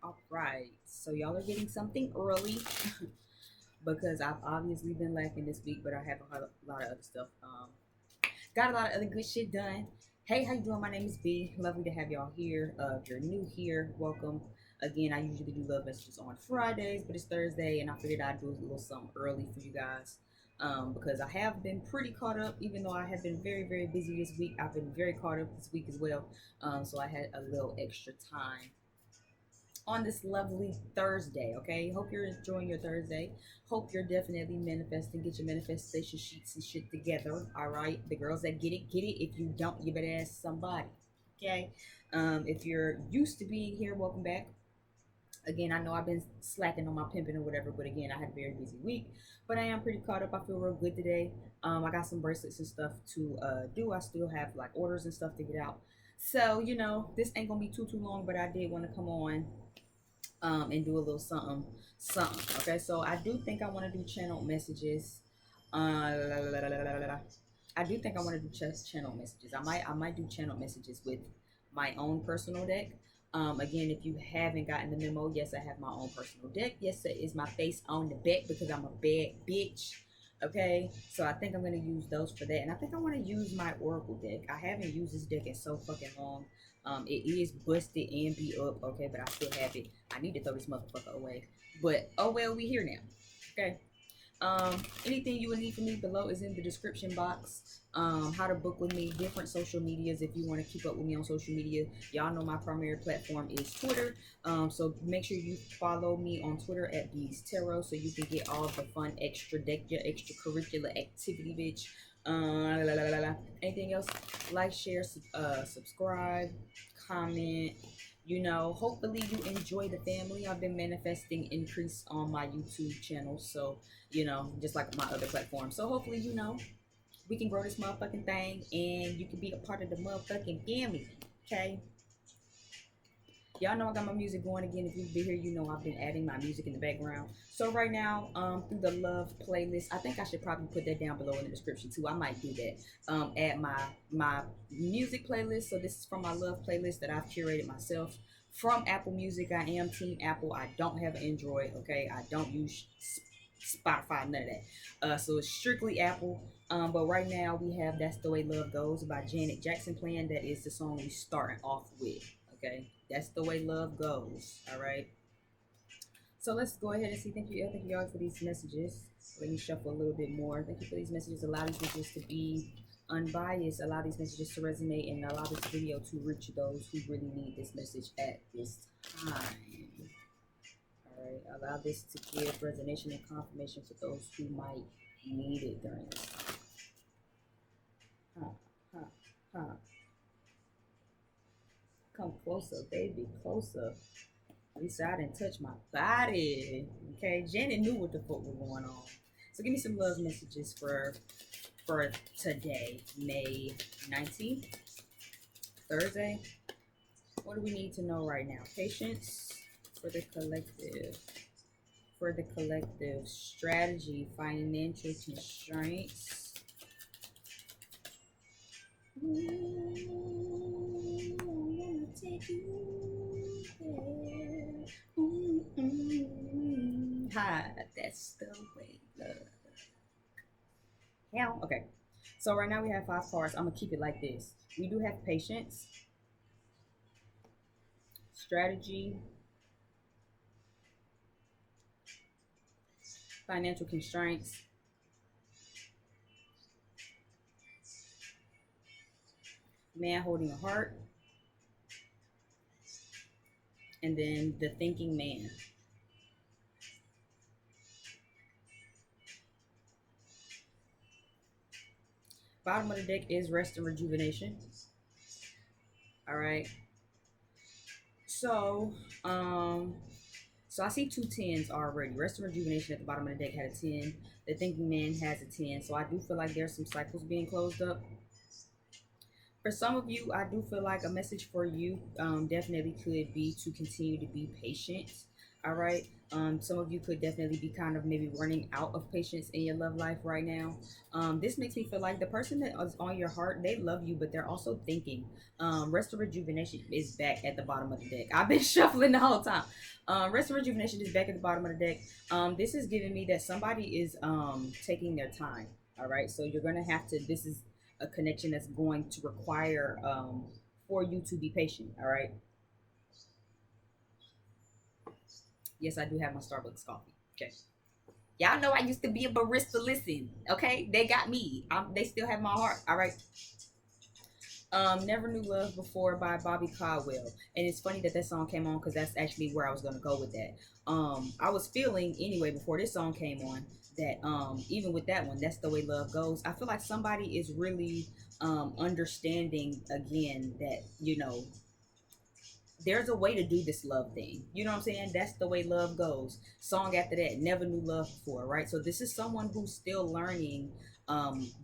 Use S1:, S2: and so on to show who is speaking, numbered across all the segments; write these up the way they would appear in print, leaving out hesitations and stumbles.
S1: all right. So y'all are getting something early because I've obviously been lacking this week, but I have a lot of other stuff. Got a lot of other good shit done. Hey, how you doing? My name is B. Lovely to have y'all here. If you're new here, welcome. Again, I usually do love messages on Fridays, but it's Thursday, and I figured I'd do a little something early for you guys. Because I have been pretty caught up, even though I have been very, very busy this week. I've been very caught up this week as well. So I had a little extra time on this lovely Thursday. Okay, hope you're enjoying your Thursday. Hope you're definitely manifesting. Get your manifestation sheets and shit together. All right, the girls that get it, get it. If you don't, you better ask somebody. Okay, if you're used to being here, welcome back. Again, I know I've been slacking on my pimping or whatever, but again, I had a very busy week. But I am pretty caught up. I feel real good today. I got some bracelets and stuff to do. I still have like orders and stuff to get out. So this ain't gonna be too long, but I did want to come on and do a little something. Okay, so I do think I want to do channel messages. I do think I want to do channel messages. I might do channel messages with my own personal deck. Again, if you haven't gotten the memo, yes, I have my own personal deck. Yes, it is my face on the deck because I'm a bad bitch. Okay, so I think I'm gonna use those for that, and I think I want to use my Oracle deck. I haven't used this deck in so fucking long. It is busted and beat up, okay, but I still have it. I need to throw this motherfucker away, but oh well, we here now. Okay. Anything you would need from me below is in the description box. How to book with me, different social medias if you want to keep up with me on social media. Y'all know my primary platform is Twitter. So make sure you follow me on Twitter at Bees Tarot so you can get all the fun extra deck, your extracurricular activity, bitch. Anything else? Like, share, subscribe, comment. Hopefully you enjoy the family. I've been manifesting increase on my YouTube channel, so just like my other platforms. So hopefully we can grow this motherfucking thing, and you can be a part of the motherfucking family. Okay. Y'all know I got my music going again. If you've been here, you know I've been adding my music in the background. So right now, through the love playlist, I think I should probably put that down below in the description too. I might do that. Add my music playlist. So this is from my love playlist that I've curated myself from Apple Music. I am Team Apple. I don't have Android. Okay, I don't use Spotify, none of that. So it's strictly Apple. But right now we have "That's the Way Love Goes" by Janet Jackson playing. That is the song we starting off with. Okay, that's the way love goes. All right. So let's go ahead and see. Thank you all for these messages. Let me shuffle a little bit more. Thank you for these messages. Allow these messages to be unbiased. Allow these messages to resonate, and allow this video to reach those who really need this message at this time. All right. Allow this to give resonation and confirmation for those who might need it during this time. Huh, huh, huh. Come closer, baby, closer. At least I didn't touch my body. Okay, Janet knew what the fuck was going on. So give me some love messages for today, May 19th, Thursday. What do we need to know right now? Patience for the collective. For the collective. Strategy, financial constraints. Take you there. Hi, that's the way love. Yeah. Okay. So right now we have 5 cards. I'm gonna keep it like this. We do have patience, strategy, financial constraints, man holding a heart, and then the thinking man. Bottom of the deck is rest and rejuvenation. All right. So, so I see 2 10s already. Rest and rejuvenation at the bottom of the deck had a 10. The thinking man has a 10. So I do feel like there's some cycles being closed up. For some of you, I do feel like a message for you definitely could be to continue to be patient. All right. Some of you could definitely be kind of maybe running out of patience in your love life right now. This makes me feel like the person that is on your heart, they love you, but they're also thinking. Rest of Rejuvenation is back at the bottom of the deck. I've been shuffling the whole time. Rest of Rejuvenation is back at the bottom of the deck. This is giving me that somebody is taking their time. All right. So you're going to have to, this is a connection that's going to require for you to be patient. All right. Yes, I do have my Starbucks coffee. Okay. Y'all know I used to be a barista. Listen, okay? They got me. They still have my heart. All right. Never Knew Love Before by Bobby Caldwell. And it's funny that that song came on because that's actually where I was gonna go with that. I was feeling anyway before this song came on that even with that one, That's the Way Love Goes. I feel like somebody is really understanding again that, you know, there's a way to do this love thing. You know what I'm saying? That's the way love goes. Song after that, Never Knew Love Before, right? So this is someone who's still learning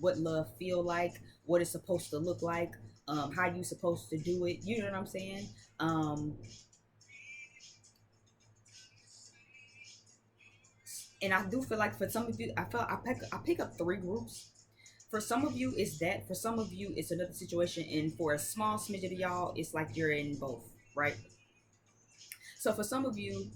S1: what love feel like, what it's supposed to look like, how you supposed to do it. You know what I'm saying? And I do feel like for some of you, I pick up three groups. For some of you, it's that. For some of you, it's another situation. And for a small smidget of y'all, it's like you're in both, right? So for some of you,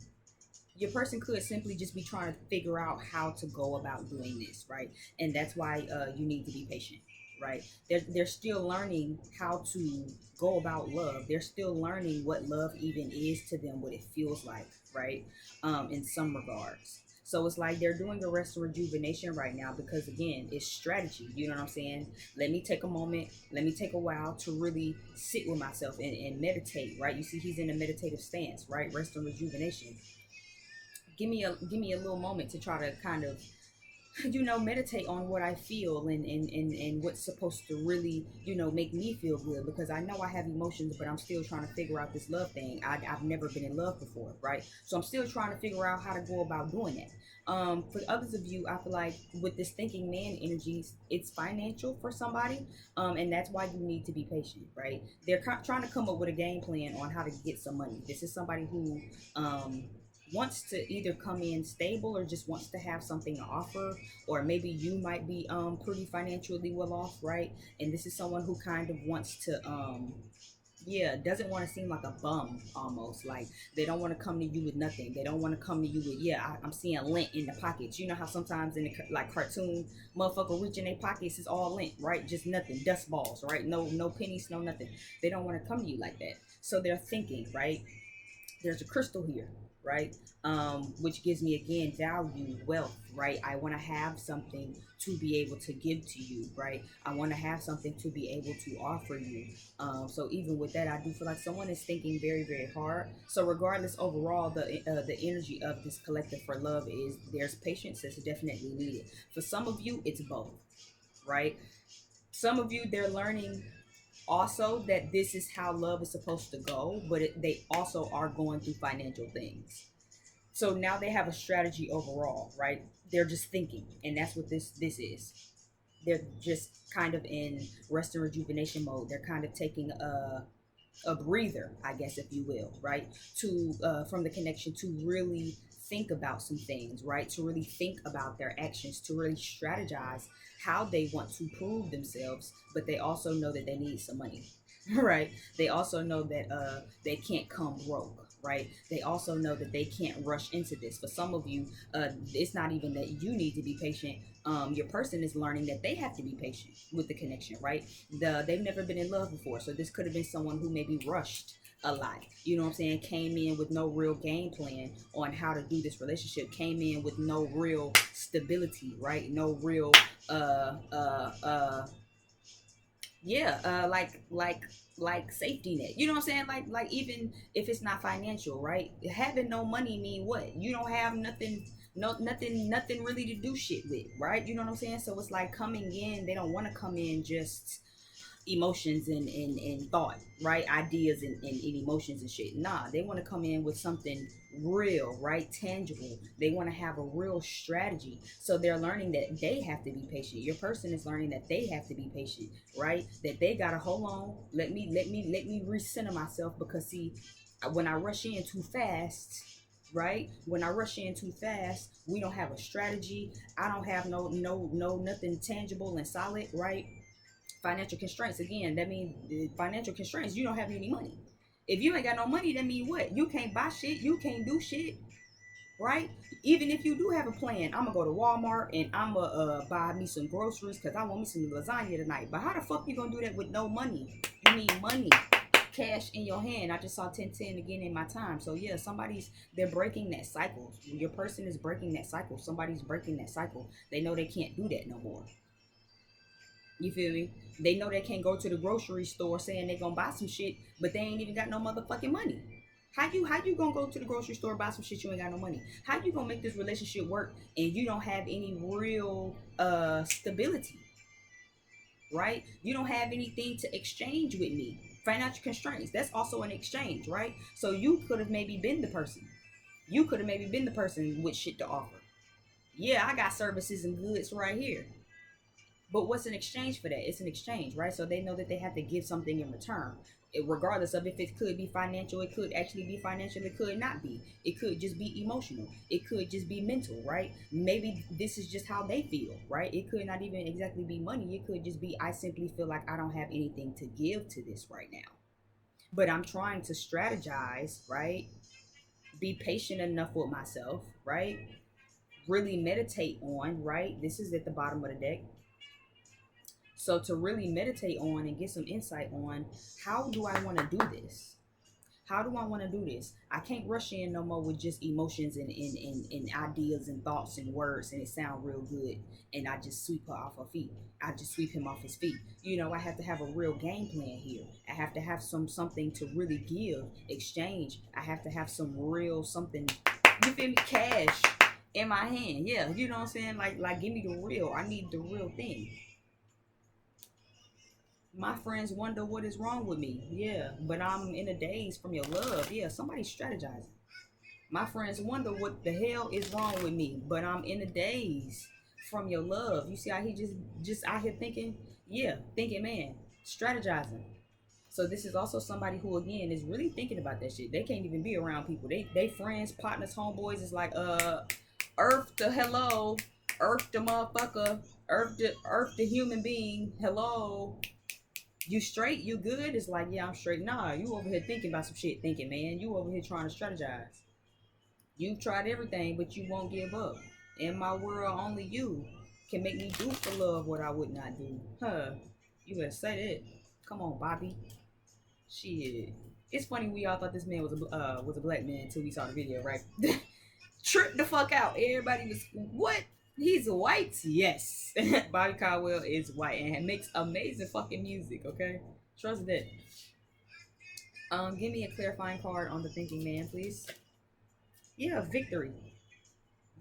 S1: your person could simply just be trying to figure out how to go about doing this, right? And that's why you need to be patient, right? They're still learning how to go about love. They're still learning what love even is to them, what it feels like, right? In some regards. So it's like they're doing a rest and rejuvenation right now because again, it's strategy. You know what I'm saying? Let me take a moment, let me take a while to really sit with myself and meditate, right? You see, he's in a meditative stance, right? Rest and rejuvenation. Give me a little moment to try to kind of, you know, meditate on what I feel and what's supposed to really, you know, make me feel good, because I know I have emotions, but I'm still trying to figure out this love thing. I've never been in love before, right? So I'm still trying to figure out how to go about doing that. For others of you, I feel like with this thinking man energies, it's financial for somebody, and that's why you need to be patient, right? They're trying to come up with a game plan on how to get some money. This is somebody who wants to either come in stable or just wants to have something to offer, or maybe you might be pretty financially well off, right? And this is someone who kind of wants to yeah, doesn't want to seem like a bum almost. Like they don't want to come to you with nothing. They don't want to come to you with, yeah, I'm seeing lint in the pockets. You know how sometimes in the like cartoon, motherfucker reach in their pockets, it's all lint, right? Just nothing, dust balls, right? No pennies, no nothing. They don't want to come to you like that. So they're thinking, right? There's a crystal here, right? Which gives me again value, wealth, right? I want to have something to be able to give to you, right? I want to have something to be able to offer you. So even with that, I do feel like someone is thinking very, very hard. So regardless, overall, the energy of this collective for love is there's patience that's definitely needed. For some of you, it's both, right? Some of you, they're learning also that this is how love is supposed to go, but they also are going through financial things. So now they have a strategy overall, right? They're just thinking, and that's what this is. They're just kind of in rest and rejuvenation mode. They're kind of taking a breather, I guess, if you will, right? To from the connection to really think about some things, right? To really think about their actions, to really strategize how they want to prove themselves, but they also know that they need some money, right? They also know that they can't come broke. Right. They also know that they can't rush into this. For some of you, it's not even that you need to be patient. Your person is learning that they have to be patient with the connection, right? They've never been in love before, so this could have been someone who maybe rushed a lot. You know what I'm saying? Came in with no real game plan on how to do this relationship. Came in with no real stability, right? No real yeah, like safety net. You know what I'm saying? Like even if it's not financial, right? Having no money mean what? You don't have nothing, nothing really to do shit with, right? You know what I'm saying? So it's like coming in, they don't want to come in just emotions and thought, right? Ideas and emotions and shit. Nah, they want to come in with something real, right? Tangible. They want to have a real strategy. So they're learning that they have to be patient. Your person is learning that they have to be patient, right? That they gotta hold on. Let me recenter myself, because see, when I rush in too fast, right? When I rush in too fast, we don't have a strategy. I don't have no nothing tangible and solid, right? Financial constraints. Again, that means financial constraints. You don't have any money. If you ain't got no money, that means what? You can't buy shit. You can't do shit, right? Even if you do have a plan, I'm gonna go to Walmart and I'm gonna buy me some groceries because I want me some lasagna tonight. But how the fuck you gonna do that with no money? You need money, cash in your hand. I just saw 1010 again in my time. So yeah, they're breaking that cycle. Your person is breaking that cycle. Somebody's breaking that cycle. They know they can't do that no more. You feel me? They know they can't go to the grocery store saying they gonna buy some shit, but they ain't even got no motherfucking money. How you gonna go to the grocery store buy some shit you ain't got no money? How you gonna make this relationship work and you don't have any real stability, right? You don't have anything to exchange with me. Financial constraints, that's also an exchange, right? So you could have maybe been the person. You could have maybe been the person with shit to offer. Yeah, I got services and goods right here. But what's an exchange for that? It's an exchange, right? So they know that they have to give something in return. Regardless of if it could be financial, it could actually be financial, it could not be. It could just be emotional. It could just be mental, right? Maybe this is just how they feel, right? It could not even exactly be money. It could just be, I simply feel like I don't have anything to give to this right now. But I'm trying to strategize, right? Be patient enough with myself, right? Really meditate on, right? This is at the bottom of the deck. So to really meditate on and get some insight on, how do I want to do this? How do I want to do this? I can't rush in no more with just emotions and ideas and thoughts and words and it sound real good and I just sweep her off her feet. I just sweep him off his feet. You know, I have to have a real game plan here. I have to have something to really give, exchange. I have to have some real something, you feel me, cash in my hand. Yeah, you know what I'm saying? Like give me the real. I need the real thing. My friends wonder what is wrong with me. Yeah, but I'm in a daze from your love. Yeah, somebody's strategizing. My friends wonder what the hell is wrong with me, but I'm in a daze from your love. You see how he just out here thinking? Yeah, thinking, man, strategizing. So this is also somebody who again is really thinking about that shit. They can't even be around people. They friends, partners, homeboys is like Earth to hello, Earth the motherfucker, Earth the human being, hello. You straight? You good? It's like, yeah, I'm straight. Nah, you over here thinking about some shit, thinking, man. You over here trying to strategize. You've tried everything, but you won't give up. In my world, only you can make me do for love what I would not do. Huh? You better say that. Come on, Bobby. Shit. It's funny we all thought this man was a black man until we saw the video, right? Tripped the fuck out. Everybody was what? He's white? Yes. Bobby Caldwell is white and makes amazing fucking music, okay? Trust that. Give me a clarifying card on the thinking man, please. Yeah, victory.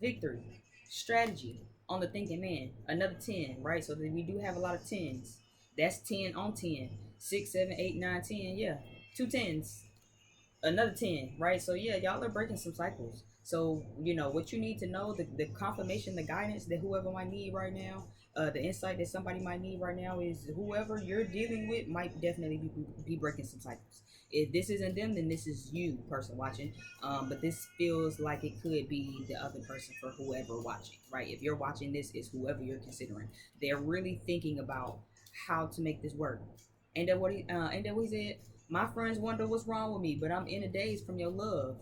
S1: Victory. Strategy on the thinking man. Another 10, right? So we do have a lot of tens. That's 10 on 10. 6, 7, 8, 9, 10. Yeah. Two tens. Another 10, right? So yeah, y'all are breaking some cycles. So you know what you need to know, the confirmation, the guidance that whoever might need right now, the insight that somebody might need right now is whoever you're dealing with might definitely be breaking some cycles. If this isn't them, then this is you, person watching. But this feels like it could be the other person for whoever watching, right? If you're watching this, is whoever you're considering. They're really thinking about how to make this work. And then what he said, my friends wonder what's wrong with me, but I'm in a daze from your love.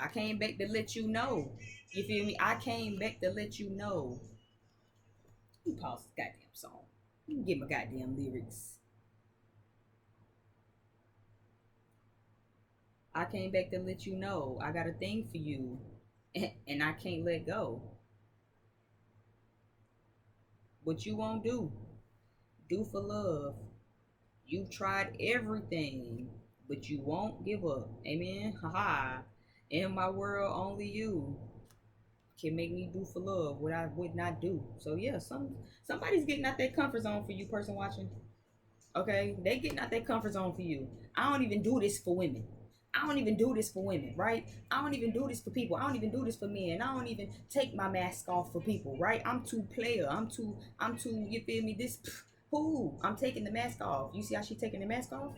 S1: I came back to let you know. You feel me? I came back to let you know. You pause this goddamn song. You can get my goddamn lyrics. I came back to let you know I got a thing for you, and I can't let go. What you won't do for love. You've tried everything, but you won't give up. Amen. Haha. In my world, only you can make me do for love what I would not do. So yeah, somebody's getting out their comfort zone for you, person watching. Okay, they getting out their comfort zone for you. I don't even do this for women. I don't even do this for women, right? I don't even do this for people. I don't even do this for men. I don't even take my mask off for people, right? I'm too player. I'm too, you feel me? Who? I'm taking the mask off. You see how she taking the mask off?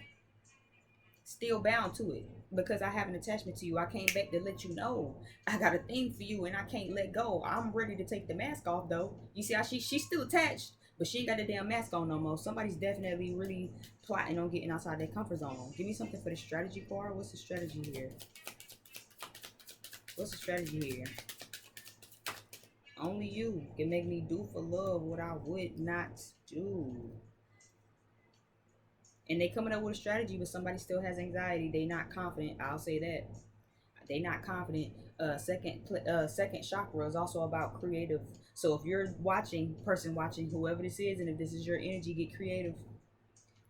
S1: still bound to it because I have an attachment to you. I came back to let you know I got a thing for you and I can't let go. I'm ready to take the mask off though. You see how she's still attached, but she ain't got the damn mask on no more. Somebody's definitely really plotting on getting outside their comfort zone. Give me something for the strategy card. What's the strategy here? What's the strategy here? Only you can make me do for love what I would not do. And they coming up with a strategy, but somebody still has anxiety. They not confident. I'll say that. They not confident. Second chakra is also about creative. So if you're watching, person watching, whoever this is, and if this is your energy, get creative.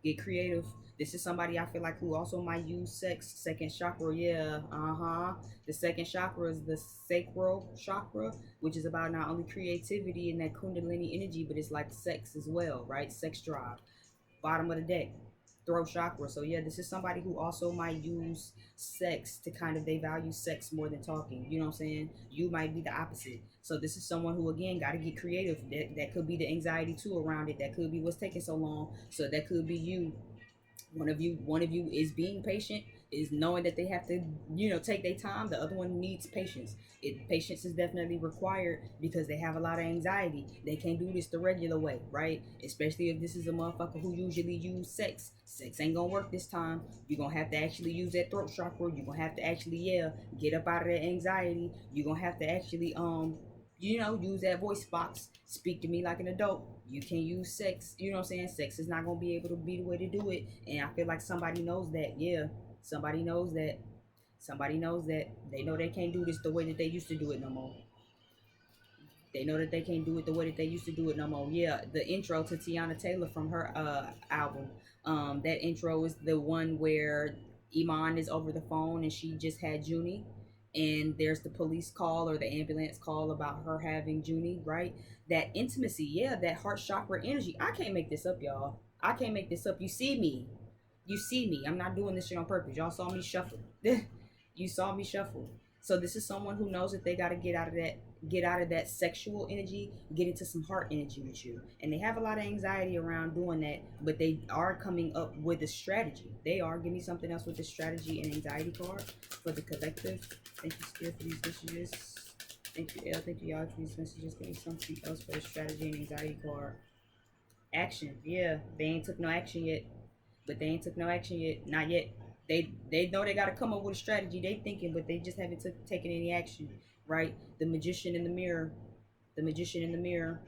S1: Get creative. This is somebody I feel like who also might use sex. Second chakra, yeah, The second chakra is the sacral chakra, which is about not only creativity and that kundalini energy, but it's like sex as well, right? Sex drive. Bottom of the deck, throat chakra. So yeah, this is somebody who also might use sex to kind of, they value sex more than talking. You know what I'm saying? You might be the opposite. So this is someone who again got to get creative. That could be the anxiety too around it. That could be what's taking so long. So that could be you. One of you is being patient, is knowing that they have to, take their time. The other one needs patience. Patience is definitely required because they have a lot of anxiety. They can't do this the regular way, right? Especially if this is a motherfucker who usually use sex. Sex ain't gonna work this time. You're gonna have to actually use that throat chakra. You're gonna have to actually, get up out of that anxiety. You're gonna have to actually use that voice box. Speak to me like an adult. You can use sex. You know what I'm saying? Sex is not gonna be able to be the way to do it. And I feel like somebody knows that. Yeah, somebody knows that. Somebody knows that. They know they can't do this the way that they used to do it no more. They know that they can't do it the way that they used to do it no more. Yeah, the intro to Tiana Taylor from her album. That intro is the one where Iman is over the phone and she just had Junie, and there's the police call or the ambulance call about her having Junie, right? That intimacy, yeah, that heart chakra energy. I can't make this up, y'all. I can't make this up. You see me. You see me. I'm not doing this shit on purpose. Y'all saw me shuffle. You saw me shuffle. So this is someone who knows that they got to get out of that sexual energy, get into some heart energy with you. And they have a lot of anxiety around doing that, but they are coming up with a strategy. They are. Give me something else with the strategy and anxiety card for the collective. Thank you, Spirit, for these messages. Thank you, L. Thank you, y'all, for these messages. Give me something else for the strategy and anxiety card. Action. Yeah, they ain't took no action yet. But they ain't took no action yet. Not yet. They know they got to come up with a strategy. They thinking, but they just haven't taken any action, right? The magician in the mirror. The magician in the mirror.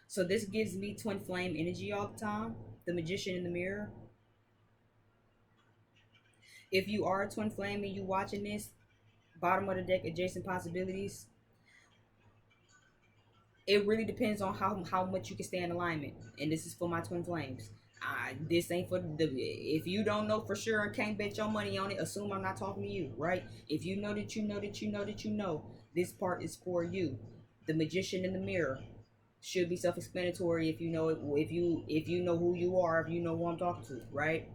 S1: So this gives me twin flame energy all the time. The magician in the mirror. If you are a twin flame and you watching this, bottom of the deck, adjacent possibilities. It really depends on how much you can stay in alignment. And this is for my twin flames. This ain't for the. If you don't know for sure and can't bet your money on it, assume I'm not talking to you, right? If you know that you know that you know that you know, this part is for you. The magician in the mirror should be self-explanatory if you know it. If you know who you are, if you know who I'm talking to, right?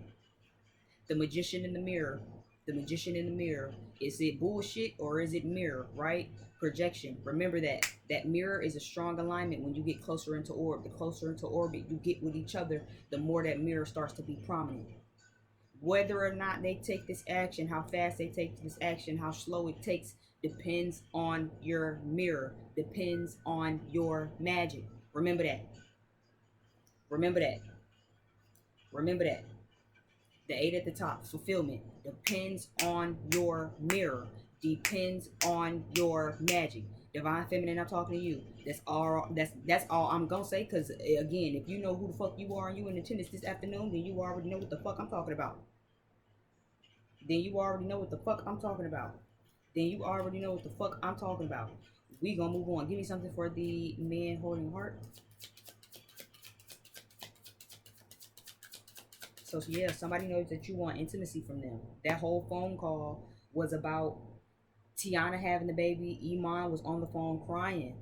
S1: The magician in the mirror. The magician in the mirror. Is it bullshit or is it mirror, right? Projection. Remember that. That mirror is a strong alignment when you get closer into orbit. The closer into orbit you get with each other, the more that mirror starts to be prominent. Whether or not they take this action, how fast they take this action, how slow it takes, depends on your mirror. Depends on your magic. Remember that. Remember that. Remember that. The 8 at the top, fulfillment, depends on your mirror, depends on your magic. Divine feminine, I'm talking to you. That's all I'm gonna say. Cause again, if you know who the fuck you are and you in attendance this afternoon, then you already know what the fuck I'm talking about. Then you already know what the fuck I'm talking about. Then you already know what the fuck I'm talking about. We gonna move on. Give me something for the man holding heart. So yeah, somebody knows that you want intimacy from them. That whole phone call was about Tiana having the baby. Iman was on the phone crying.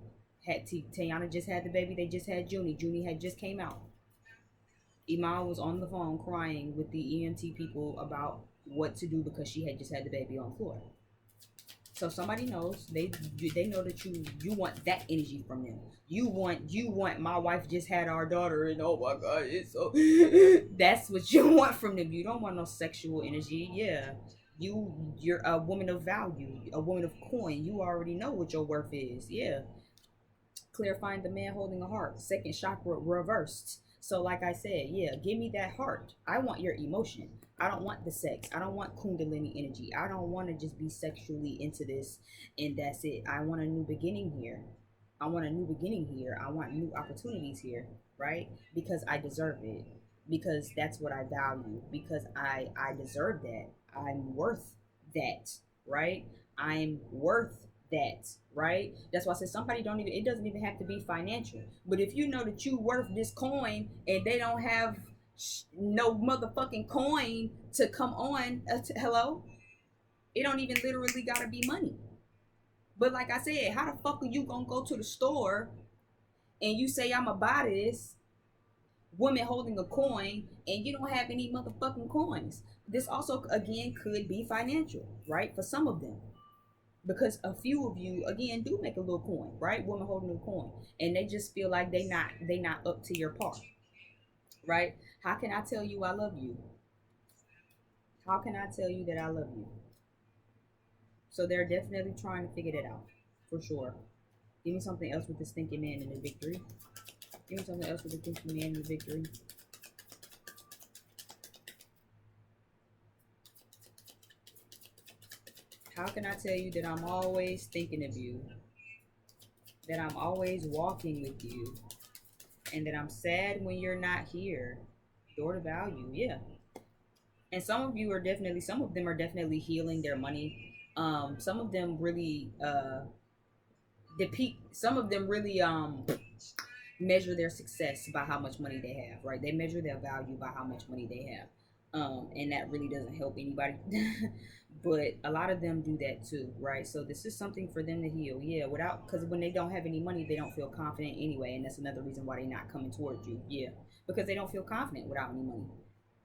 S1: Tiana just had the baby. They just had Junie. Junie had just came out. Iman was on the phone crying with the EMT people about what to do because she had just had the baby on the floor. So somebody knows, they know that you want that energy from them. You want my wife just had our daughter and oh my god, it's so that's what you want from them. You don't want no sexual energy. Yeah. You're a woman of value, a woman of coin. You already know what your worth is. Yeah. Clarifying the man holding a heart, second chakra reversed. So like I said, yeah, give me that heart. I want your emotion. I don't want the sex. I don't want kundalini energy. I don't want to just be sexually into this and that's it. I want a new beginning here. I want a new beginning here. I want new opportunities here, right? Because I deserve it. Because that's what I value. Because I deserve that. I'm worth that, right? I'm worth that, right? That's why I said somebody don't even, it doesn't even have to be financial. But if you know that you worth this coin and they don't have no motherfucking coin to come on, hello? It don't even literally gotta be money. But like I said, how the fuck are you gonna go to the store and you say I'ma buy this woman holding a coin and you don't have any motherfucking coins? This also again could be financial, right? For some of them, because a few of you again do make a little coin, right? Woman holding a coin, and they just feel like they not up to your par, right? How can I tell you I love you? How can I tell you that I love you? So they're definitely trying to figure that out, for sure. Give me something else with this thinking man in the victory. Give me something else with the thinking man in the victory. How can I tell you that I'm always thinking of you? That I'm always walking with you, and that I'm sad when you're not here. Door to value, yeah. And some of them are definitely healing their money. Some of them really some of them really measure their success by how much money they have, right? They measure their value by how much money they have. And that really doesn't help anybody. But a lot of them do that too, right? So this is something for them to heal. Yeah, without, because when they don't have any money, they don't feel confident anyway, and that's another reason why they're not coming towards you. Yeah, because they don't feel confident without any money.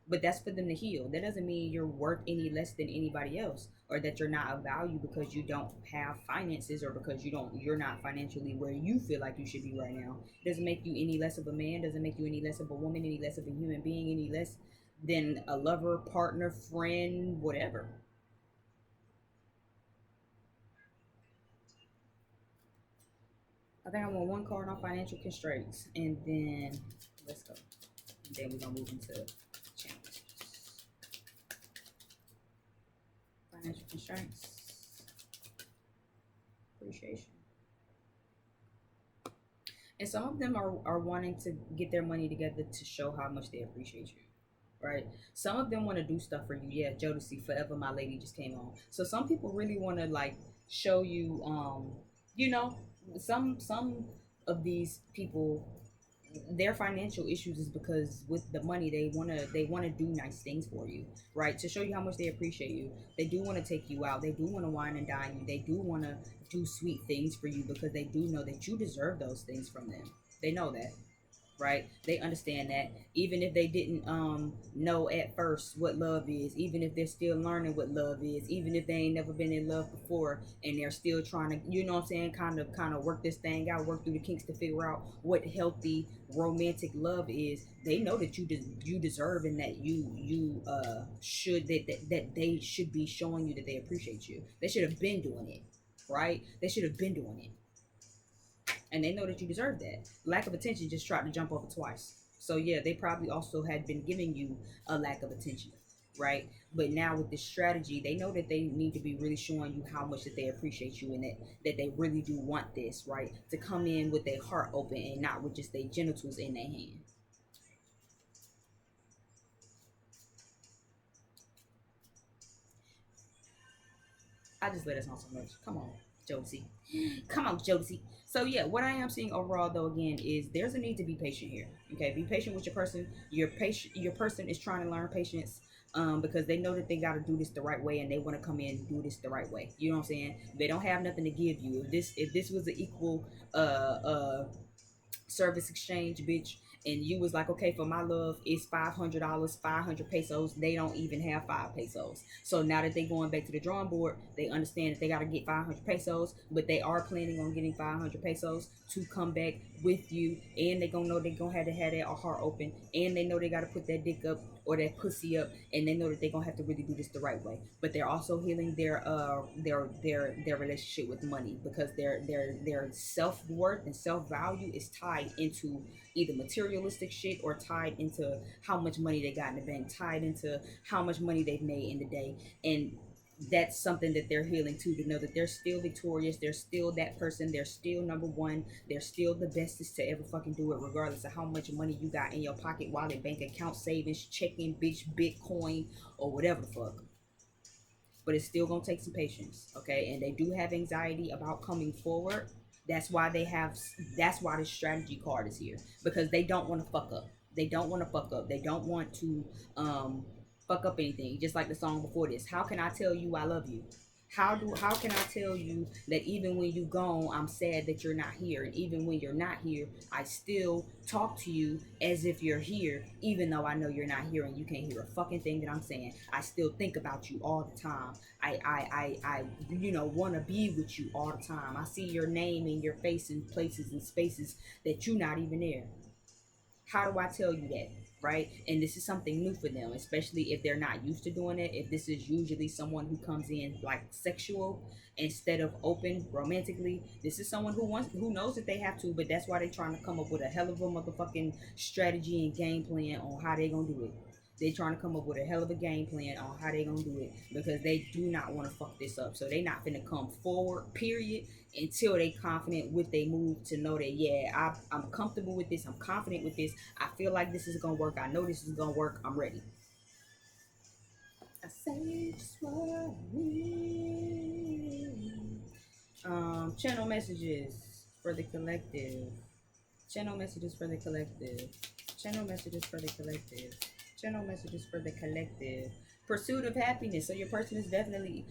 S1: But that's for them to heal. That doesn't mean you're worth any less than anybody else, or that you're not of value because you don't have finances, or because you're not financially where you feel like you should be right now. It doesn't make you any less of a man, doesn't make you any less of a woman, any less of a human being, any less than a lover, partner, friend, whatever. I think I want one card on financial constraints, and then let's go. And then we're gonna move into challenges. Financial constraints, appreciation, and some of them are wanting to get their money together to show how much they appreciate you. Right? Some of them want to do stuff for you. Yeah, Jodeci, Forever My Lady just came on. So some people really want to like show you, you know, some of these people, their financial issues is because with the money they wanna do nice things for you, right? To show you how much they appreciate you. They do want to take you out. They do want to wine and dine you. They do want to do sweet things for you because they do know that you deserve those things from them. They know that, right? They understand that, even if they didn't know at first what love is, even if they're still learning what love is, even if they ain't never been in love before and they're still trying to, you know what I'm saying, kind of work this thing out, work through the kinks to figure out what healthy romantic love is. They know that you deserve, and that you should, that they should be showing you that they appreciate you. They should have been doing it, right? They should have been doing it, and they know that you deserve that. Lack of attention just tried to jump over twice. So yeah, they probably also had been giving you a lack of attention, right? But now with this strategy, they know that they need to be really showing you how much that they appreciate you, and that they really do want this, right? To come in with their heart open and not with just their genitals in their hand. I just let us know so much. Come on, Josie. Come on, Josie. So yeah, what I am seeing overall though again is there's a need to be patient here. Okay, be patient with your person. Your person is trying to learn patience. Because they know that they got to do this the right way, and they want to come in and do this the right way. You know what I'm saying? They don't have nothing to give you. If this was an equal service exchange, bitch, and you was like, okay, for my love, it's $500, 500 pesos. They don't even have 5 pesos. So now that they going back to the drawing board, they understand that they got to get 500 pesos, but they are planning on getting 500 pesos to come back with you, and they gonna know they gonna have to have that heart open, and they know they got to put that dick up or that pussy up, and they know that they gonna have to really do this the right way. But they're also healing their relationship with money, because their self-worth and self-value is tied into either materialistic shit or tied into how much money they got in the bank, tied into how much money they've made in the day. And that's something that they're healing too, to know that they're still victorious, they're still that person, they're still number one, they're still the bestest to ever fucking do it, regardless of how much money you got in your pocket, wallet, bank account, savings, checking, bitch, Bitcoin, or whatever the fuck. But it's still gonna take some patience, okay? And they do have anxiety about coming forward. That's why they have. That's why the strategy card is here, because they don't want to fuck up. They don't want to fuck up. They don't want to fuck up anything. Just like the song before this. How can I tell you I love you? How can I tell you that even when you gone, I'm sad that you're not here, and even when you're not here, I still talk to you as if you're here, even though I know you're not here and you can't hear a fucking thing that I'm saying. I still think about you all the time. I want to be with you all the time. I see your name and your face in places and spaces that you're not even there. How do I tell you that? Right? And this is something new for them, especially if they're not used to doing it. If this is usually someone who comes in like sexual instead of open romantically, this is someone who knows that they have to, but that's why they're trying to come up with a hell of a motherfucking strategy and game plan on how they gonna do it. They trying to come up with a hell of a game plan on how they gonna do it, because they do not want to fuck this up. So they not finna come forward, period, until they confident with they move, to know that, yeah, I'm comfortable with this, I'm confident with this, I feel like this is gonna work, I know this is gonna work, I'm ready. I say just what I need. Channel messages for the collective. Channel messages for the collective. Channel messages for the collective. Channel messages for the collective. Pursuit of happiness. So your person is definitely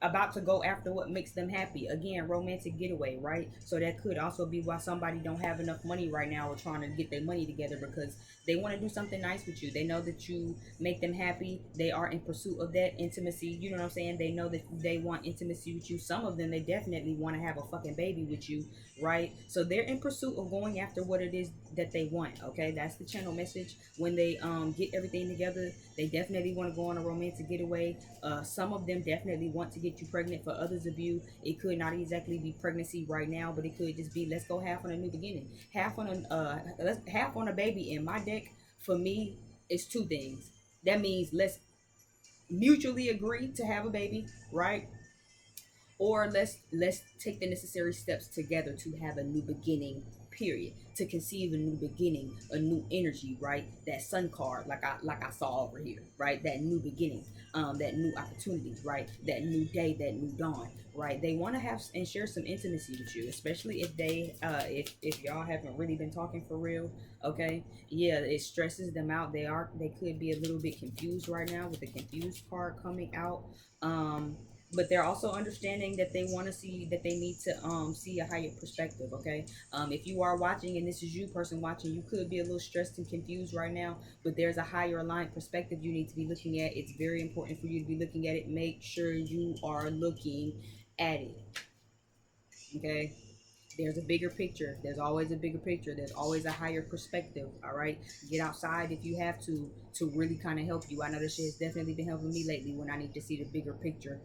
S1: about to go after what makes them happy. Again, romantic getaway, right? So that could also be why somebody don't have enough money right now, or trying to get their money together, because they want to do something nice with you. They know that you make them happy. They are in pursuit of that intimacy. You know what I'm saying? They know that they want intimacy with you. Some of them, they definitely want to have a fucking baby with you, right? So they're in pursuit of going after what it is that they want. Okay, that's the channel message. When they get everything together, they definitely want to go on a romantic getaway. Some of them definitely want to get you pregnant. For others of you, it could not exactly be pregnancy right now, but it could just be, let's go half on a new beginning, half on a baby. In my deck, for me, it's two things. That means let's mutually agree to have a baby, right? Or let's take the necessary steps together to have a new beginning, period, to conceive a new beginning, a new energy, right? That sun card, like I saw over here, right? That new beginning, that new opportunity, right? That new day, that new dawn, right? They want to have and share some intimacy with you, especially if they if y'all haven't really been talking for real. Okay, yeah, it stresses them out. They could be a little bit confused right now with the confused card coming out. But they're also understanding that they want to see, that they need to see a higher perspective. Okay, if you are watching and this is you, person watching, you could be a little stressed and confused right now, but there's a higher aligned perspective you need to be looking at. It's very important for you to be looking at it. Make sure you are looking at it. Okay, there's a bigger picture. There's always a bigger picture. There's always a higher perspective. All right, get outside if you have to really kind of help you. I know this shit has definitely been helping me lately when I need to see the bigger picture.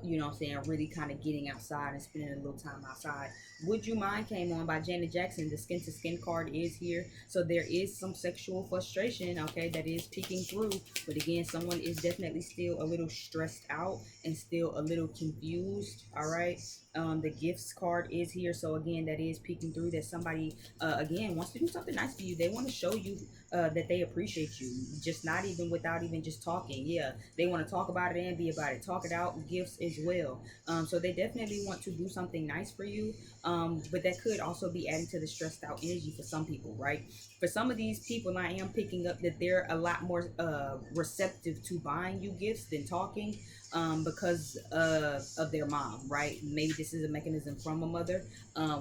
S1: You know what I'm saying, really kind of getting outside and spending a little time outside. Would You Mind came on by Janet Jackson. The skin to skin card is here, so there is some sexual frustration, okay, that is peeking through. But again, someone is definitely still a little stressed out and still a little confused. All right, the gifts card is here, so again, that is peeking through, that somebody again wants to do something nice for you. They want to show you that they appreciate you. just not even without even just talking. Yeah, they want to talk about it and be about it. Talk it out, gifts as well. So they definitely want to do something nice for you. But that could also be adding to the stressed out energy for some people, right? For some of these people, I am picking up that they're a lot more receptive to buying you gifts than talking, because of their mom, right? Maybe this is a mechanism from a mother,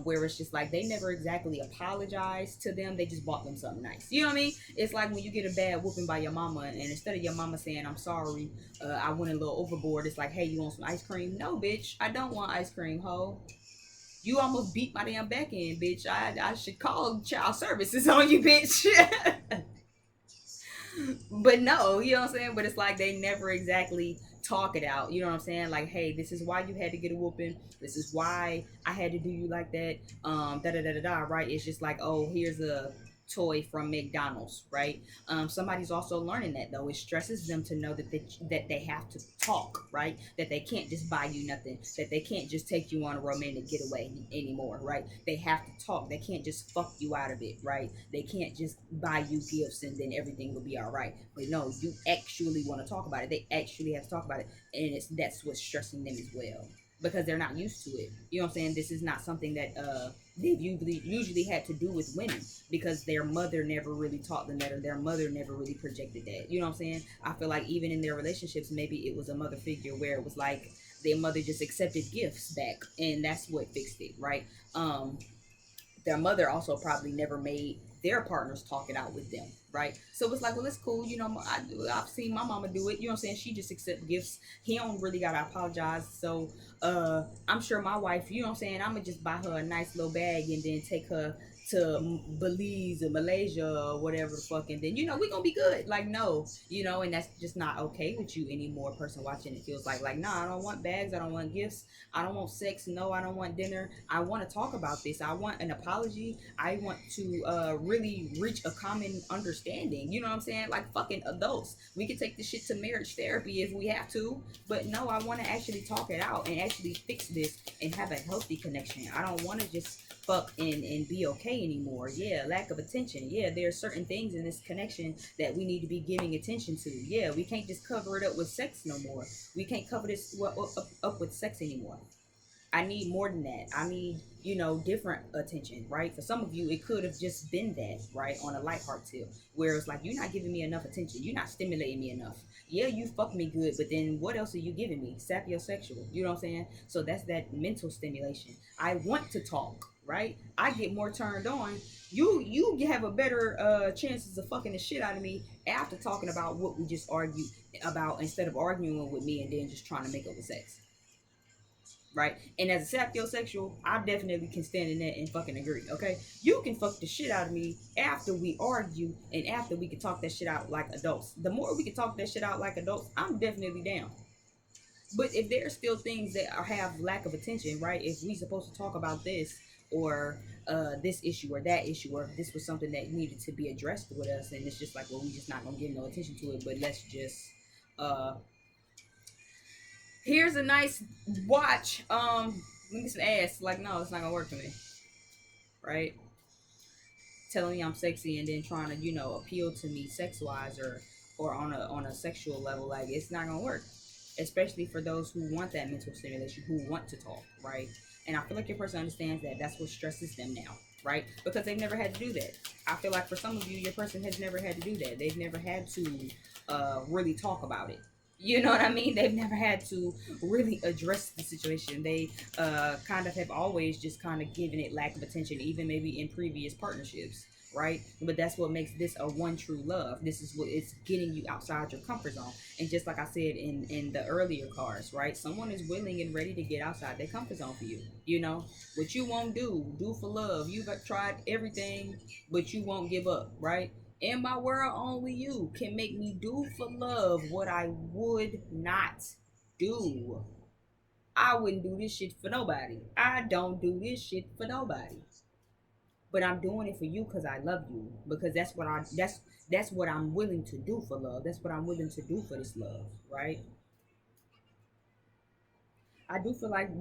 S1: where it's just like they never exactly apologized to them. They just bought them something nice. You know what I mean? It's like when you get a bad whooping by your mama, and instead of your mama saying, I'm sorry, I went a little overboard, it's like, hey, you want some ice cream? No, bitch, I don't want ice cream, ho. You almost beat my damn back end, bitch. I should call child services on you, bitch. But no, you know what I'm saying? But it's like they never exactly talk it out. You know what I'm saying? Like, hey, this is why you had to get a whooping. This is why I had to do you like that. Da da da da da. Right? It's just like, oh, here's a toy from McDonald's, right? Somebody's also learning that though. It stresses them to know that they have to talk, right? That they can't just buy you nothing. That they can't just take you on a romantic getaway anymore, right? They have to talk. They can't just fuck you out of it, right? They can't just buy you gifts and then everything will be all right. But no, you actually want to talk about it. They actually have to talk about it, and that's what's stressing them as well because they're not used to it. You know what I'm saying? This is not something that they've usually had to do with women because their mother never really taught them that, or their mother never really projected that. You know what I'm saying? I feel like even in their relationships, maybe it was a mother figure where it was like their mother just accepted gifts back, and that's what fixed it, right? Um, their mother also probably never made their partners talk it out with them, right? So it's like, well, it's cool, you know. I've seen my mama do it. You know what I'm saying? She just accept gifts. He don't really gotta apologize. So I'm sure my wife, you know what I'm saying, I'm gonna just buy her a nice little bag and then take her to Belize or Malaysia or whatever the fuck, and then we gonna be good. Like, no, and that's just not okay with you anymore. Person watching it feels like nah, I don't want bags, I don't want gifts, I don't want sex, no, I don't want dinner. I want to talk about this. I want an apology. I want to really reach a common understanding. You know what I'm saying? Like fucking adults. We can take this shit to marriage therapy if we have to. But no, I want to actually talk it out and actually fix this and have a healthy connection. I don't want to just fuck and be okay anymore. Yeah, lack of attention. Yeah, there are certain things in this connection that we need to be giving attention to. Yeah, we can't just cover it up with sex no more. We can't cover this up with sex anymore. I need more than that. I need, different attention, right? For some of you, it could have just been that, right? On a light heart tip, where it's like, you're not giving me enough attention. You're not stimulating me enough. Yeah, you fuck me good, but then what else are you giving me? Sapiosexual. You know what I'm saying? So that's that mental stimulation. I want to talk, right? I get more turned on. You have a better chances of fucking the shit out of me after talking about what we just argued about instead of arguing with me and then just trying to make up with sex, right? And as a sapiosexual, I definitely can stand in that and fucking agree. Okay, you can fuck the shit out of me after we argue and after we can talk that shit out like adults. The more we can talk that shit out like adults, I'm definitely down. But if there's still things that have lack of attention, right? If we supposed to talk about this or this issue or that issue, or if this was something that needed to be addressed with us, and it's just like, well, we just not gonna give no attention to it, but let's just uh here's a nice watch. Let me some ass. Like, no, it's not gonna work for me, right? Telling me I'm sexy and then trying to, appeal to me sex wise or on a sexual level, like it's not gonna work. Especially for those who want that mental stimulation, who want to talk, right? And I feel like your person understands that. That's what stresses them now, right? Because they've never had to do that. I feel like for some of you, your person has never had to do that. They've never had to really talk about it. You know what I mean? They've never had to really address the situation. They kind of have always just kind of given it lack of attention, even maybe in previous partnerships, right? But that's what makes this a one true love. This is what it's getting you outside your comfort zone. And just like I said in the earlier cards, right? Someone is willing and ready to get outside their comfort zone for you. What you won't do for love. You've tried everything, but you won't give up, right? In my world, only you can make me do for love what I would not do. I wouldn't do this shit for nobody. I don't do this shit for nobody. But I'm doing it for you because I love you. Because that's what I'm willing to do for love. That's what I'm willing to do for this love, right? I do feel like,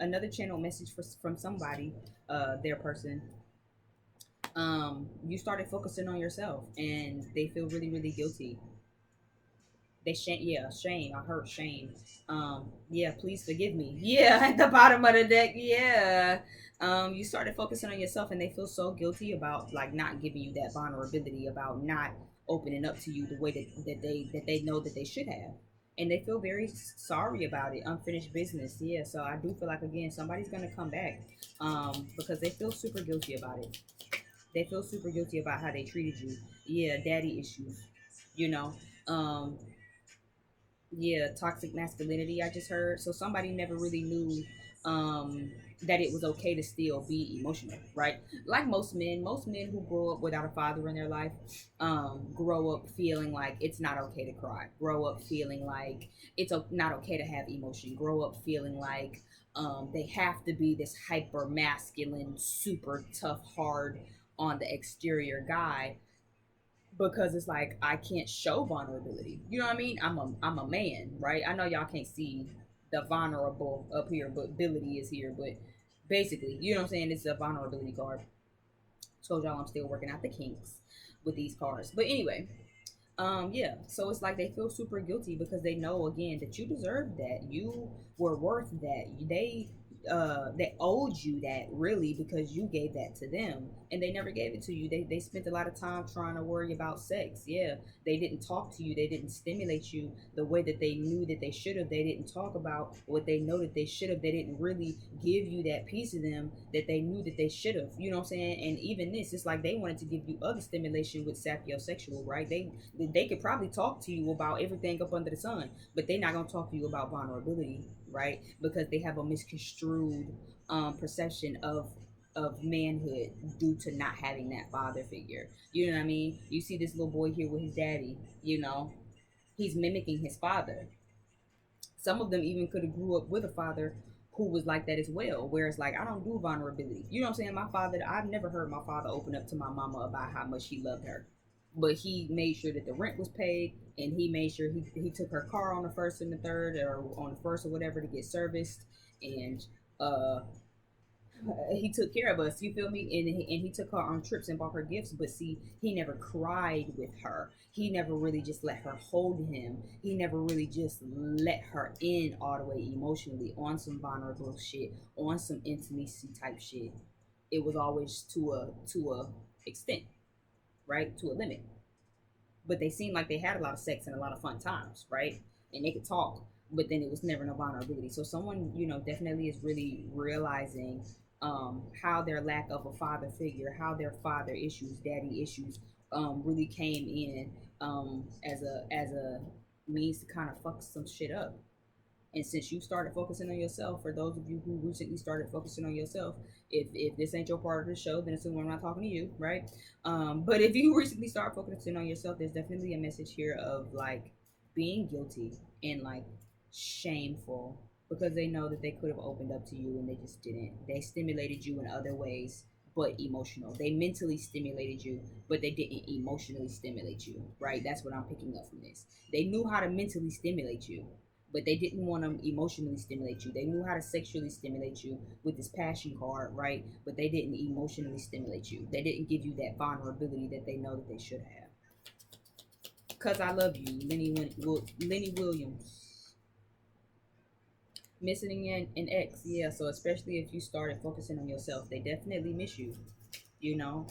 S1: another channel message from somebody, their person. You started focusing on yourself, and they feel really, really guilty. They shame, yeah, shame. I heard shame. Yeah, please forgive me. Yeah, at the bottom of the deck, yeah. You started focusing on yourself, and they feel so guilty about like not giving you that vulnerability, about not opening up to you the way that they know that they should have, and they feel very sorry about it. Unfinished business, yeah. So I do feel like again somebody's gonna come back, because they feel super guilty about it. They feel super guilty about how they treated you. Yeah, daddy issues, you know. Um, yeah, toxic masculinity, I just heard. So somebody never really knew um that it was okay to still be emotional, right? Like most men who grow up without a father in their life, grow up feeling like it's not okay to cry. Grow up feeling like it's not okay to have emotion. Grow up feeling like they have to be this hyper masculine, super tough, hard on the exterior guy, because it's like I can't show vulnerability. You know what I mean? I'm a man, right? I know y'all can't see the vulnerable up here, but ability is here. But basically, you know what I'm saying? It's a vulnerability card. Told y'all I'm still working out the kinks with these cards. But anyway, yeah, so it's like they feel super guilty because they know again that you deserve that, you were worth that, they owed you that, really, because you gave that to them and they never gave it to you. They spent a lot of time trying to worry about sex. Yeah, they didn't talk to you, they didn't stimulate you the way that they knew that they should have. They didn't talk about what they know that they should have. They didn't really give you that piece of them that they knew that they should have. You know what I'm saying? And even this, it's like they wanted to give you other stimulation with sapiosexual, right? They could probably talk to you about everything up under the sun, but they're not gonna talk to you about vulnerability, right? Because they have a misconstrued perception of manhood due to not having that father figure. You know what I mean? You see this little boy here with his daddy, he's mimicking his father. Some of them even could have grew up with a father who was like that as well. Whereas like I don't do vulnerability. You know what I'm saying? My father, I've never heard my father open up to my mama about how much he loved her. But he made sure that the rent was paid, and he made sure he took her car on the first and the third, or on the first or whatever, to get serviced. And uh he took care of us. You feel me? And he took her on trips and bought her gifts. But see, he never cried with her. He never really just let her hold him. He never really just let her in all the way emotionally on some vulnerable shit, on some intimacy type shit. It was always to a extent, right? To a limit. But they seemed like they had a lot of sex and a lot of fun times, right? And they could talk, but then it was never no vulnerability. So someone, definitely is really realizing how their lack of a father figure, how their father issues, daddy issues, really came in as a means to kind of fuck some shit up. And since you started focusing on yourself, for those of you who recently started focusing on yourself, if this ain't your part of the show, then assume I'm not talking to you, right? But if you recently start focusing on yourself, there's definitely a message here of like being guilty and like shameful, because they know that they could have opened up to you and they just didn't. They stimulated you in other ways, but emotional. They mentally stimulated you, but they didn't emotionally stimulate you, right? That's what I'm picking up from this. They knew how to mentally stimulate you, but they didn't want to emotionally stimulate you. They knew how to sexually stimulate you with this passion card, right? But they didn't emotionally stimulate you. They didn't give you that vulnerability that they know that they should have. Cause I love you, Lenny Williams. Missing an ex, yeah. So especially if you started focusing on yourself, they definitely miss you, you know.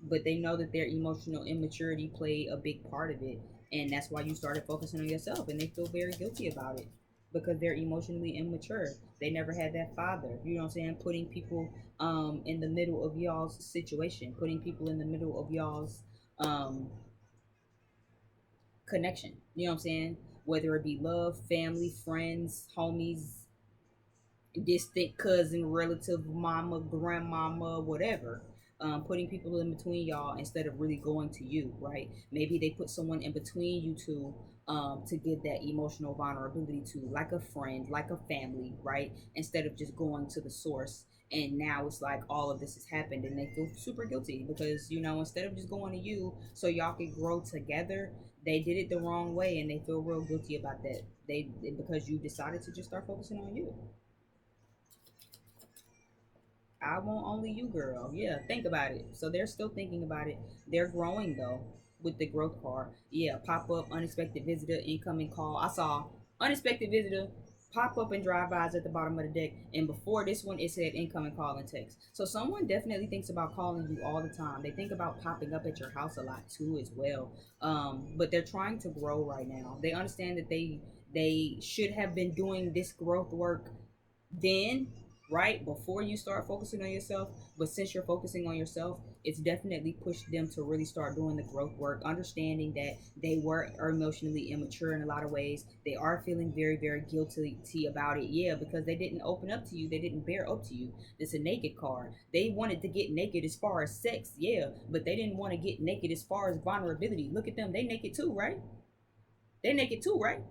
S1: But they know that their emotional immaturity played a big part of it, and that's why you started focusing on yourself, and they feel very guilty about it because they're emotionally immature. They never had that father, you know what I'm saying, putting people in the middle of y'all's situation, putting people in the middle of y'all's um connection, you know what I'm saying, whether it be love, family, friends, homies, distant cousin, relative, mama, grandmama, whatever. Putting people in between y'all instead of really going to you, right? Maybe they put someone in between you two, to give that emotional vulnerability to, like a friend, like a family, right? Instead of just going to the source. And now it's like all of this has happened and they feel super guilty because, instead of just going to you so y'all could grow together, they did it the wrong way and they feel real guilty about that. Because you decided to just start focusing on you. I want only you, girl. Yeah, think about it. So they're still thinking about it. They're growing though with the growth card. Yeah, pop up, unexpected visitor, incoming call. I saw unexpected visitor pop up and drive-bys at the bottom of the deck. And before this one, it said incoming call and text. So someone definitely thinks about calling you all the time. They think about popping up at your house a lot too as well. But they're trying to grow right now. They understand that they should have been doing this growth work then, right before you start focusing on yourself. But since you're focusing on yourself, it's definitely pushed them to really start doing the growth work, understanding that they were emotionally immature in a lot of ways. They are feeling very, very guilty about it. Yeah, because they didn't open up to you, they didn't bear up to you. It's a naked card. They wanted to get naked as far as sex, yeah, but they didn't want to get naked as far as vulnerability. Look at them, they naked too, right? They naked too, right?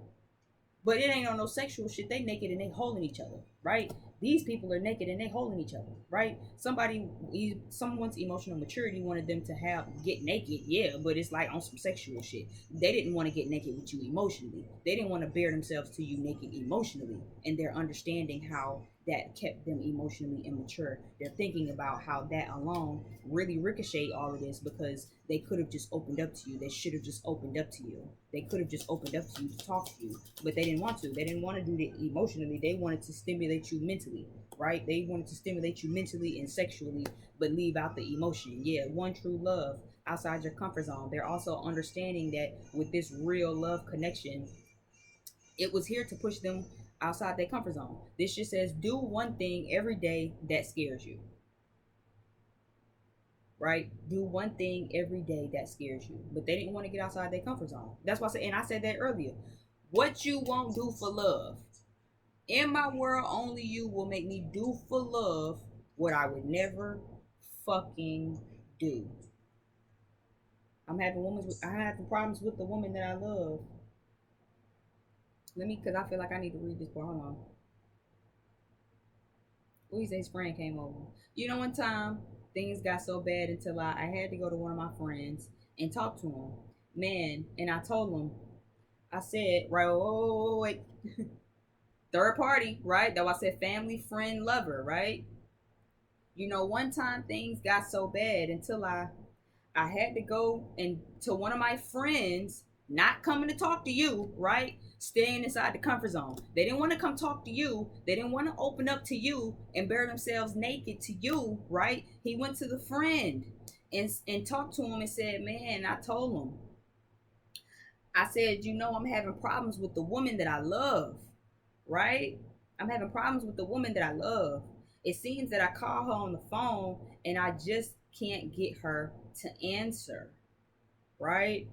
S1: But it ain't on no sexual shit. They naked and they holding each other, right? These people are naked and they holding each other, right? Someone's emotional maturity wanted them to get naked, yeah, but it's like on some sexual shit. They didn't want to get naked with you emotionally. They didn't want to bear themselves to you naked emotionally, and they're understanding how that kept them emotionally immature. They're thinking about how that alone really ricochet all of this, because they could have just opened up to you. They should have just opened up to you. They could have just opened up to you to talk to you, but they didn't want to. They didn't want to do it emotionally. They wanted to stimulate you mentally, right? They wanted to stimulate you mentally and sexually, but leave out the emotion. Yeah, one true love outside your comfort zone. They're also understanding that with this real love connection, it was here to push them outside their comfort zone. This just says do one thing every day that scares you, right? Do one thing every day that scares you. But they didn't want to get outside their comfort zone. That's why I said, and I said that earlier. What you won't do for love. In my world, only you will make me do for love what I would never fucking do. I'm having problems with the woman that I love. Let me, because I feel like I need to read this part. Hold on. Louise's friend came over. You know, one time things got so bad until I had to go to one of my friends and talk to him. Man, and I told him, I said, right, oh, wait, third party, right? Though I said family, friend, lover, right? You know, one time things got so bad until I had to go and to one of my friends, not coming to talk to you, right? Staying inside the comfort zone. They didn't want to come talk to you. They didn't want to open up to you and bare themselves naked to you, right? He went to the friend and talked to him and said, man, I told him, I said, you know, I'm having problems with the woman that I love, right? I'm having problems with the woman that I love. It seems that I call her on the phone and I just can't get her to answer, right?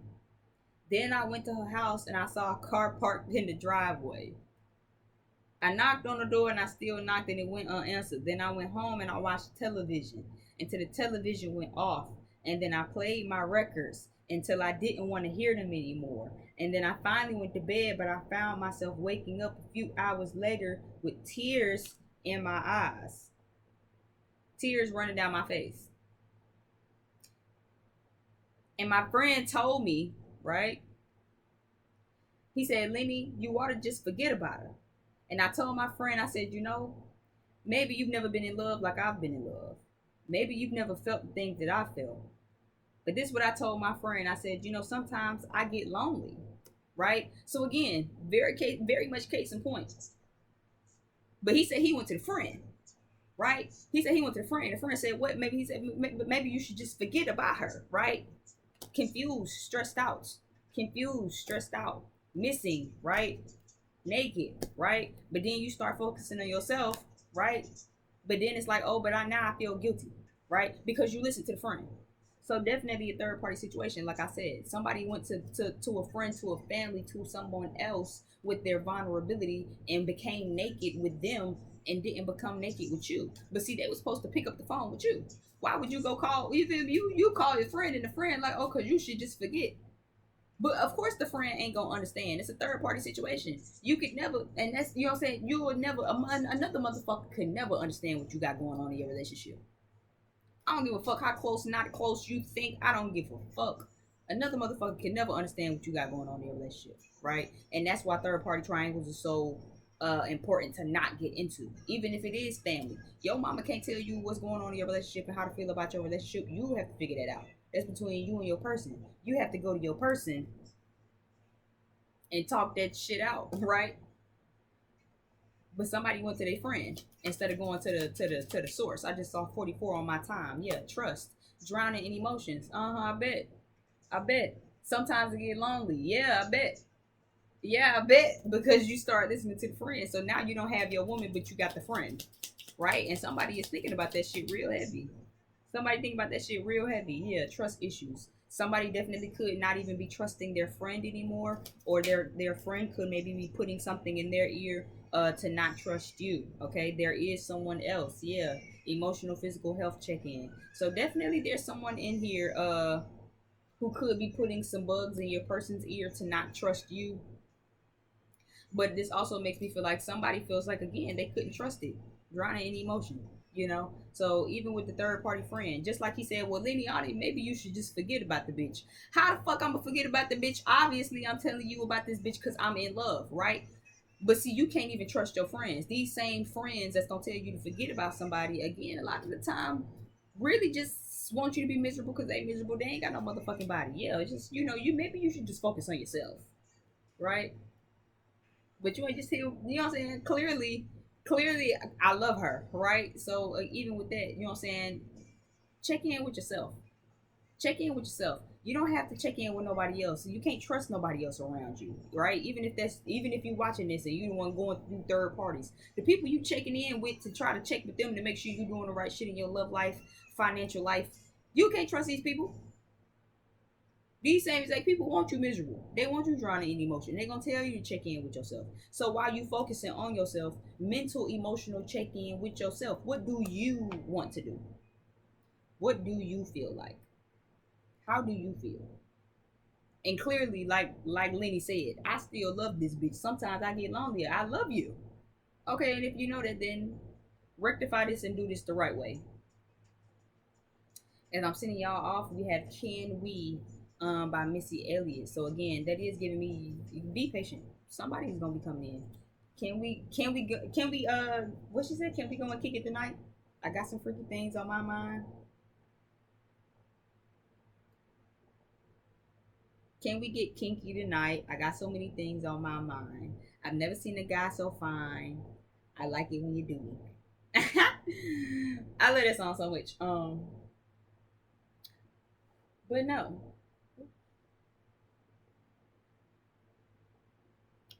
S1: Then I went to her house and I saw a car parked in the driveway. I knocked on the door and I still knocked and it went unanswered. Then I went home and I watched television until the television went off. And then I played my records until I didn't want to hear them anymore. And then I finally went to bed, but I found myself waking up a few hours later with tears in my eyes, tears running down my face. And my friend told me, right? He said, Lenny, you ought to just forget about her. And I told my friend, I said, you know, maybe you've never been in love like I've been in love. Maybe you've never felt the things that I felt. But this is what I told my friend. I said, you know, sometimes I get lonely, right? So again, very much case in point. But he said he went to the friend, right? He said he went to the friend. The friend said, what? Maybe he said, maybe you should just forget about her, right? Confused, stressed out, missing, right? Naked, right? But then you start focusing on yourself, right? But then it's like, oh, but now I feel guilty, right? Because you listen to the friend. So definitely a third party situation. Like I said, somebody went to a friend, to a family, to someone else with their vulnerability and became naked with them and didn't become naked with you. But see, they were supposed to pick up the phone with you. Why would you go call, you call your friend and the friend like, oh, because you should just forget. But of course the friend ain't gonna understand. It's a third party situation. You could never, and that's, you know what I'm saying, you will never, another motherfucker could never understand what you got going on in your relationship. I don't give a fuck how close, not close you think. I don't give a fuck. Another motherfucker can never understand what you got going on in your relationship, right? And that's why third party triangles are so important to not get into, even if it is family. Your mama can't tell you what's going on in your relationship and how to feel about your relationship. You have to figure that out. That's between you and your person. You have to go to your person and talk that shit out, right? But somebody went to their friend instead of going to the source. I just saw 44 on my time. Yeah, trust, drowning in emotions. I bet. I bet. Sometimes it get lonely. Yeah, I bet. Yeah, I bet, because you start listening to the friend. So now you don't have your woman, but you got the friend, right? And somebody is thinking about that shit real heavy. Somebody think about that shit real heavy. Yeah, trust issues. Somebody definitely could not even be trusting their friend anymore, or their friend could maybe be putting something in their ear to not trust you. Okay, there is someone else. Yeah, emotional, physical health check in. So definitely there's someone in here who could be putting some bugs in your person's ear to not trust you. But this also makes me feel like somebody feels like, again, they couldn't trust it, drowning in emotion, you know. So even with the third party friend, just like he said, well, Leniati, maybe you should just forget about the bitch. How the fuck I'm gonna forget about the bitch? Obviously I'm telling you about this bitch because I'm in love, right? But see, you can't even trust your friends. These same friends that's gonna tell you to forget about somebody, again, a lot of the time really just want you to be miserable because they miserable. They ain't got no motherfucking body. Yeah, it's just, you maybe you should just focus on yourself, right? But you ain't just hear, you know what I'm saying? Clearly, I love her, right? So even with that, you know what I'm saying? Check in with yourself. Check in with yourself. You don't have to check in with nobody else. You can't trust nobody else around you, right? Even if you're watching this and you the one going through third parties, the people you checking in with to try to check with them to make sure you're doing the right shit in your love life, financial life, you can't trust these people. These same exact people want you miserable. They want you drowning in emotion. They're gonna tell you to check in with yourself. So while you focusing on yourself, mental, emotional check in with yourself. What do you want to do? What do you feel like? How do you feel? And clearly, like Lenny said, I still love this bitch. Sometimes I get lonely. I love you. Okay, and if you know that, then rectify this and do this the right way. As I'm sending y'all off, we have Can We by Missy Elliott. So again, that is giving me, be patient. Somebody's gonna be coming in. Can we what she said? Can we go and kick it tonight? I got some freaky things on my mind. Can we get kinky tonight? I got so many things on my mind. I've never seen a guy so fine. I like it when you do me. I love that song so much. But no,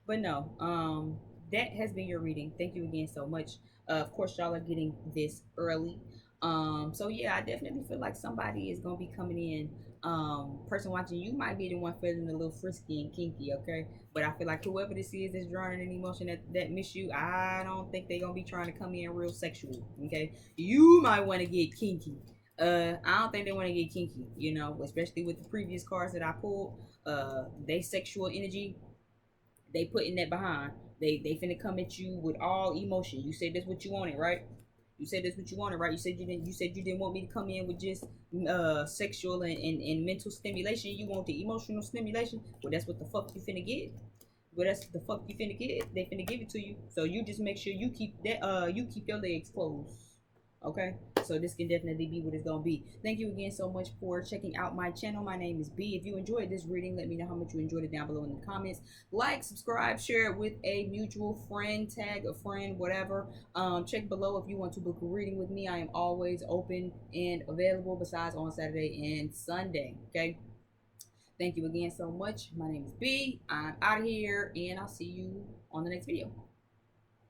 S1: But no, that has been your reading. Thank you again so much. Of course, y'all are getting this early. So yeah, I definitely feel like somebody is gonna be coming in. Person watching, you might be the one feeling a little frisky and kinky, okay? But I feel like whoever this is that's drowning in emotion that miss you, I don't think they're gonna be trying to come in real sexual, okay? You might want to get kinky. I don't think they want to get kinky, especially with the previous cards that I pulled. They sexual energy, they putting that behind. They finna come at you with all emotion. You said that's what you wanted, right? You said that's what you wanted, right? You said you didn't want me to come in with just sexual and mental stimulation. You want the emotional stimulation. Well, that's what the fuck you finna get. Well, that's the fuck you finna get. They finna give it to you. So you just make sure you keep your legs closed. Okay, so this can definitely be what it's gonna be. Thank you again so much for checking out my channel. My name is B. If you enjoyed this reading, let me know how much you enjoyed it down below in the comments. Like, subscribe, share it with a mutual friend, tag a friend, whatever. Check below if you want to book a reading with me. I am always open and available, besides on Saturday and Sunday. Okay, thank you again so much. My name is B. I'm out of here, and I'll see you on the next video.